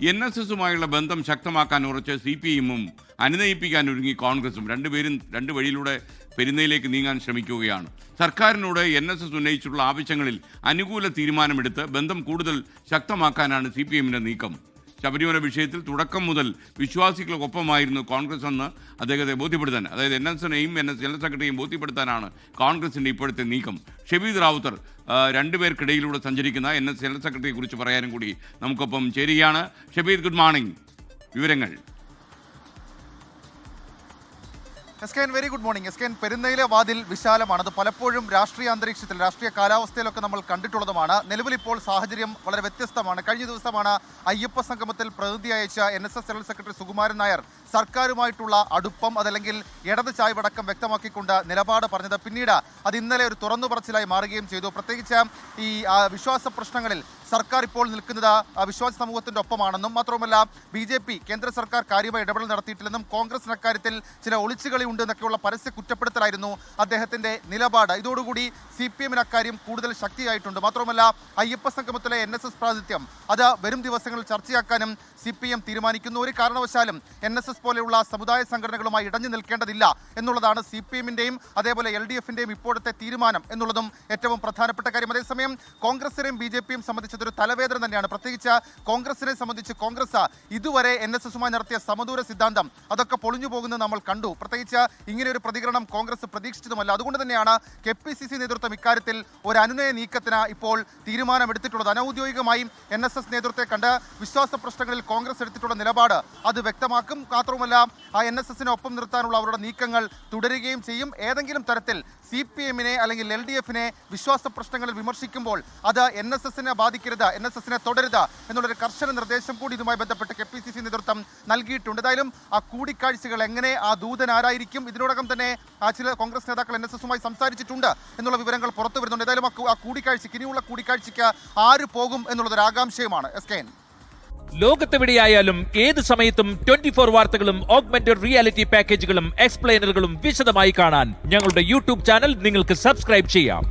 NSSുമായുള്ള ബന്ധം ശക്തമാക്കാൻ ഉറച്ച CPIഎമ്മും അനുനയിപ്പിക്കാൻ ഒരുങ്ങി കോൺഗ്രസും രണ്ടുപേരും രണ്ട് വഴിയിലൂടെ പെരുന്നയിലേക്ക് നീങ്ങാൻ ശ്രമിക്കുകയാണ്. സർക്കാരിനോട് NSS ഉന്നയിച്ചുള്ള ആവശ്യങ്ങളിൽ അനുകൂല തീരുമാനമെടുത്ത് ബന്ധം കൂടുതൽ ശക്തമാക്കാനാണ് CPIഎമ്മിൻ്റെ നീക്കം. ശബരിമല വിഷയത്തിൽ തുടക്കം മുതൽ വിശ്വാസികൾക്കൊപ്പമായിരുന്നു കോൺഗ്രസ് എന്ന് അദ്ദേഹത്തെ ബോധ്യപ്പെടുത്താൻ, അതായത് NSനെയും NS ജനറൽ സെക്രട്ടറിയെയും ബോധ്യപ്പെടുത്താനാണ് കോൺഗ്രസിൻ്റെ ഇപ്പോഴത്തെ നീക്കം. ഷബീദ് റാവുത്തർ രണ്ടുപേർക്കിടയിലൂടെ സഞ്ചരിക്കുന്ന NS ജനറൽ സെക്രട്ടറിയെ കുറിച്ച് പറയാനും കൂടി നമുക്കൊപ്പം ചേരുകയാണ്. Shabeed, good morning. വിവരങ്ങൾ. Very good morning. പെരുന്നയിലെ വാതിൽ വിശാലമാണ്. അത് പലപ്പോഴും രാഷ്ട്രീയ അന്തരീക്ഷത്തിൽ, രാഷ്ട്രീയ കാലാവസ്ഥയിലൊക്കെ നമ്മൾ കണ്ടിട്ടുള്ളതുമാണ്. നിലവിൽ ഇപ്പോൾ സാഹചര്യം വളരെ വ്യത്യസ്തമാണ്. കഴിഞ്ഞ ദിവസമാണ് അയ്യപ്പ സംഗമത്തിൽ പ്രതിനിധി അയച്ച NSS general secretary Sukumaran Nair സർക്കാരുമായിട്ടുള്ള അടുപ്പം, അതല്ലെങ്കിൽ ഇടത് ചായ്വടക്കം വ്യക്തമാക്കിക്കൊണ്ട് നിലപാട് പറഞ്ഞത്. പിന്നീട് അത് ഇന്നലെ ഒരു തുറന്നു പറച്ചിലായി മാറുകയും ചെയ്തു. പ്രത്യേകിച്ച് ഈ വിശ്വാസ പ്രശ്നങ്ങളിൽ സർക്കാർ ഇപ്പോൾ നിൽക്കുന്നത് വിശ്വാസ സമൂഹത്തിന്റെ ഒപ്പമാണെന്നും മാത്രവുമല്ല BJP കേന്ദ്ര സർക്കാർ കാര്യമായി ഇടപെടൽ നടത്തിയിട്ടില്ലെന്നും കോൺഗ്രസിന് അക്കാര്യത്തിൽ ചില ഒളിച്ചുകളി ഉണ്ട് എന്നൊക്കെയുള്ള പരസ്യ കുറ്റപ്പെടുത്തലായിരുന്നു അദ്ദേഹത്തിന്റെ നിലപാട്. ഇതോടുകൂടി CPIഎമ്മിന് അക്കാര്യം കൂടുതൽ ശക്തിയായിട്ടുണ്ട്. മാത്രവുമല്ല അയ്യപ്പ സംഗമത്തിലെ NSS പ്രാതിനിധ്യം അത് വരും ദിവസങ്ങളിൽ ചർച്ചയാക്കാനും CPIഎം തീരുമാനിക്കുന്നു. ഒരു കാരണവശാലും NSS പോലെയുള്ള സമുദായ സംഘടനകളുമായി ഇടഞ്ഞു നിൽക്കേണ്ടതില്ല എന്നുള്ളതാണ് CPIഎമ്മിന്റെയും അതേപോലെ LDFന്റെയും ഇപ്പോഴത്തെ തീരുമാനം എന്നുള്ളതും ഏറ്റവും പ്രധാനപ്പെട്ട കാര്യം. അതേസമയം കോൺഗ്രസിനെയും BJPയും സംബന്ധിച്ചതൊരു തലവേദന തന്നെയാണ്. പ്രത്യേകിച്ച് കോൺഗ്രസിനെ സംബന്ധിച്ച് കോൺഗ്രസ് ഇതുവരെ NSSുമായി നടത്തിയ സമദൂര സിദ്ധാന്തം അതൊക്കെ പൊളിഞ്ഞു പോകുന്നത് നമ്മൾ കണ്ടു. പ്രത്യേകിച്ച് ഇങ്ങനെ ഒരു പ്രതികരണം കോൺഗ്രസ് പ്രതീക്ഷിച്ചതുമല്ല. അതുകൊണ്ട് തന്നെയാണ് KPCC നേതൃത്വം ഇക്കാര്യത്തിൽ ഒരു അനുനയ നീക്കത്തിന് ഇപ്പോൾ തീരുമാനമെടുത്തിട്ടുള്ളത്. അനൌദ്യോഗികമായും NSS നേതൃത്വത്തെ കണ്ട് വിശ്വാസ പ്രശ്നങ്ങളിൽ കോൺഗ്രസ് എടുത്തിട്ടുള്ള നിലപാട് അത് വ്യക്തമാക്കും. മാത്രവുമല്ല ആ NSSനെ ഒപ്പം നിർത്താനുള്ള അവരുടെ നീക്കങ്ങൾ തുടരുകയും ചെയ്യും. ഏതെങ്കിലും തരത്തിൽ CPIഎമ്മിനെ അല്ലെങ്കിൽ LDFനെ വിശ്വാസ പ്രശ്നങ്ങളിൽ വിമർശിക്കുമ്പോൾ അത് NSSനെ ബാധിക്കരുത്, NSSനെ തുടരുത് എന്നുള്ളൊരു കർശന നിർദ്ദേശം കൂടി ഇതുമായി ബന്ധപ്പെട്ട് KPCC നേതൃത്വം നൽകിയിട്ടുണ്ട്. എന്തായാലും ആ കൂടിക്കാഴ്ചകൾ എങ്ങനെ, ആ ദൂതൻ ആരായിരിക്കും, ഇതിനോടകം തന്നെ ചില കോൺഗ്രസ് നേതാക്കൾ NSSുമായി സംസാരിച്ചിട്ടുണ്ട് എന്നുള്ള വിവരങ്ങൾ പുറത്തു വരുന്നുണ്ട്. ഏതായാലും ആ കൂടിക്കാഴ്ചയ്ക്ക്, ഇനിയുള്ള കൂടിക്കാഴ്ചയ്ക്ക് ആര് പോകും എന്നുള്ളതൊരു ആകാംക്ഷയുമാണ്. ലോകത്തെവിടെയായാലും ഏത് സമയത്തും 24 വാർത്തകളും ഓഗ്മെന്റഡ് റിയാലിറ്റി പാക്കേജുകളും എക്സ്പ്ലെയിനറുകളും വിശദമായി കാണാൻ ഞങ്ങളുടെ YouTube ചാനൽ നിങ്ങൾക്ക് സബ്സ്ക്രൈബ് ചെയ്യാം.